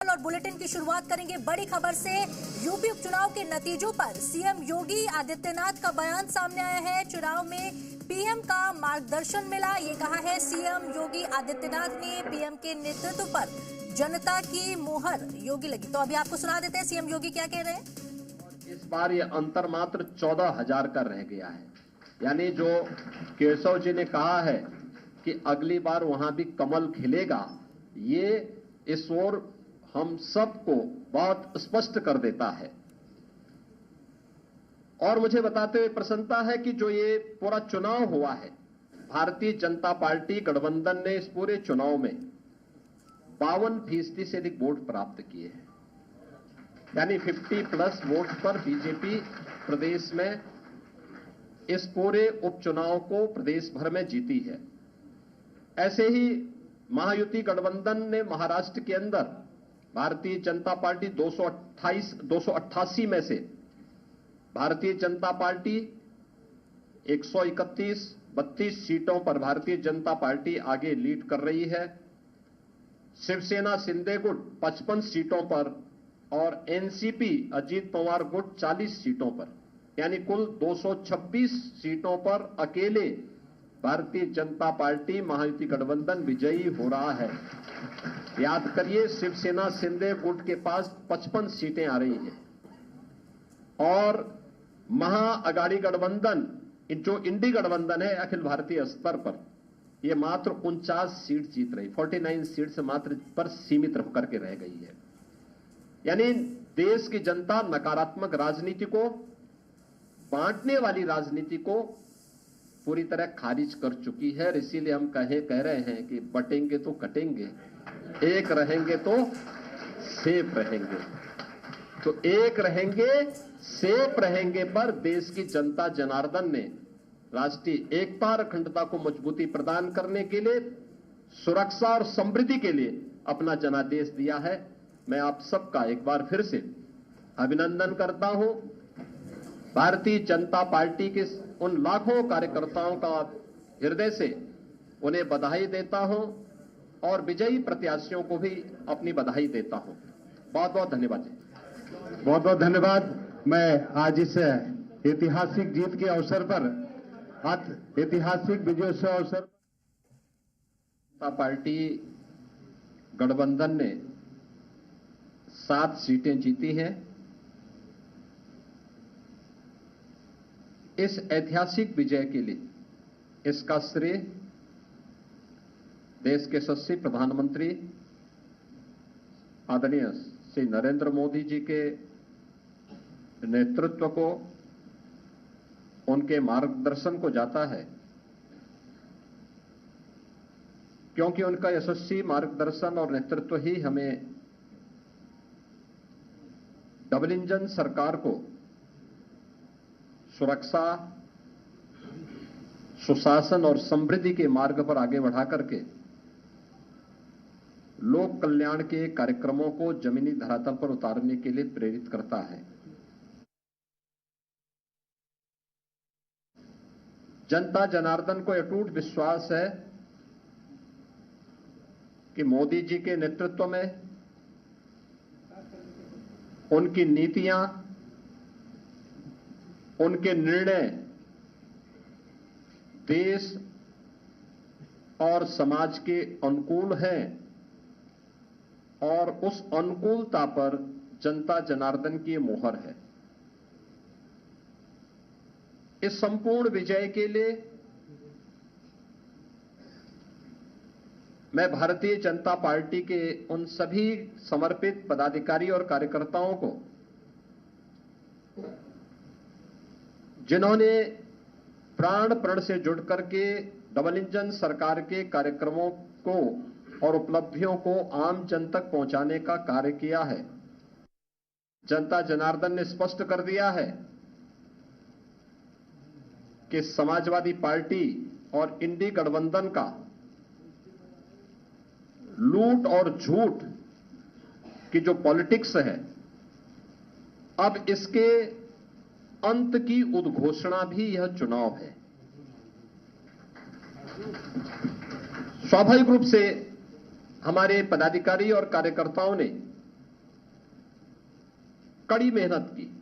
और बुलेटिन की शुरुआत करेंगे बड़ी खबर से। यूपी उपचुनाव के नतीजों पर सीएम योगी आदित्यनाथ का बयान सामने आया है। चुनाव में पीएम का मार्गदर्शन मिला, ये कहा है सीएम योगी आदित्यनाथ ने। पीएम के नेतृत्व पर जनता की मोहर योगी लगी। तो अभी आपको सुना देते हैं सीएम योगी क्या कह रहे हैं। इस बार ये अंतर मात्र 14,000 का रह गया है। यानी जो केशव जी ने कहा है कि अगली बार वहां भी कमल खिलेगा, ये इस ओर हम सबको बहुत स्पष्ट कर देता है। और मुझे बताते हुए प्रसन्नता है कि जो ये पूरा चुनाव हुआ है, भारतीय जनता पार्टी गठबंधन ने इस पूरे चुनाव में 52% से अधिक वोट प्राप्त किए हैं। यानी 50+ वोट पर बीजेपी प्रदेश में इस पूरे उपचुनाव को प्रदेश भर में जीती है। ऐसे ही महायुति गठबंधन ने महाराष्ट्र के अंदर भारतीय जनता पार्टी 288 में से भारतीय जनता पार्टी 131-32 सीटों पर भारतीय जनता पार्टी आगे लीड कर रही है। शिवसेना शिंदे गुट 55 सीटों पर और एनसीपी अजीत पवार गुट 40 सीटों पर, यानी कुल 226 सीटों पर अकेले भारतीय जनता पार्टी महायुति गठबंधन विजयी हो रहा है। याद करिए, शिवसेना शिंदे गुट के पास 55 सीटें आ रही हैं और महाअगाड़ी गठबंधन जो इंडी गठबंधन है अखिल भारतीय स्तर पर, यह मात्र 49 सीट जीत रही, 49 सीट से मात्र पर सीमित होकर के रह गई है। यानी देश की जनता नकारात्मक राजनीति को, बांटने वाली राजनीति को पूरी तरह खारिज कर चुकी है। इसीलिए हम कह रहे हैं कि बटेंगे तो कटेंगे, एक रहेंगे तो सेफ रहेंगे। तो एक रहेंगे सेफ रहेंगे पर देश की जनता जनार्दन ने राष्ट्रीय एकता और अखंडता को मजबूती प्रदान करने के लिए, सुरक्षा और समृद्धि के लिए अपना जनादेश दिया है। मैं आप सबका एक बार फिर से अभिनंदन करता हूं। भारतीय जनता पार्टी के उन लाखों कार्यकर्ताओं का हृदय से उन्हें बधाई देता हूं और विजयी प्रत्याशियों को भी अपनी बधाई देता हूं। बहुत बहुत धन्यवाद जी। बहुत बहुत धन्यवाद। मैं आज इस ऐतिहासिक जीत के अवसर पर, ऐतिहासिक विजयोत्सव अवसर जनता पार्टी गठबंधन ने 7 सीटें जीती हैं। इस ऐतिहासिक विजय के लिए इसका श्रेय देश के यशस्वी प्रधानमंत्री आदरणीय श्री नरेंद्र मोदी जी के नेतृत्व को, उनके मार्गदर्शन को जाता है, क्योंकि उनका यशस्वी मार्गदर्शन और नेतृत्व ही हमें डबल इंजन सरकार को सुरक्षा, सुशासन और समृद्धि के मार्ग पर आगे बढ़ा करके लोक कल्याण के कार्यक्रमों को जमीनी धरातल पर उतारने के लिए प्रेरित करता है। जनता जनार्दन को अटूट विश्वास है कि मोदी जी के नेतृत्व में उनकी नीतियां, उनके निर्णय देश और समाज के अनुकूल हैं और उस अनुकूलता पर जनता जनार्दन की मोहर है। इस संपूर्ण विजय के लिए मैं भारतीय जनता पार्टी के उन सभी समर्पित पदाधिकारी और कार्यकर्ताओं को, जिन्होंने प्राण प्रण से जुड़ करके डबल इंजन सरकार के कार्यक्रमों को और उपलब्धियों को आम जन तक पहुंचाने का कार्य किया है। जनता जनार्दन ने स्पष्ट कर दिया है कि समाजवादी पार्टी और इंडी गठबंधन का लूट और झूठ की जो पॉलिटिक्स है, अब इसके अंत की उद्घोषणा भी यह चुनाव है। स्वाभाविक रूप से हमारे पदाधिकारी और कार्यकर्ताओं ने कड़ी मेहनत की।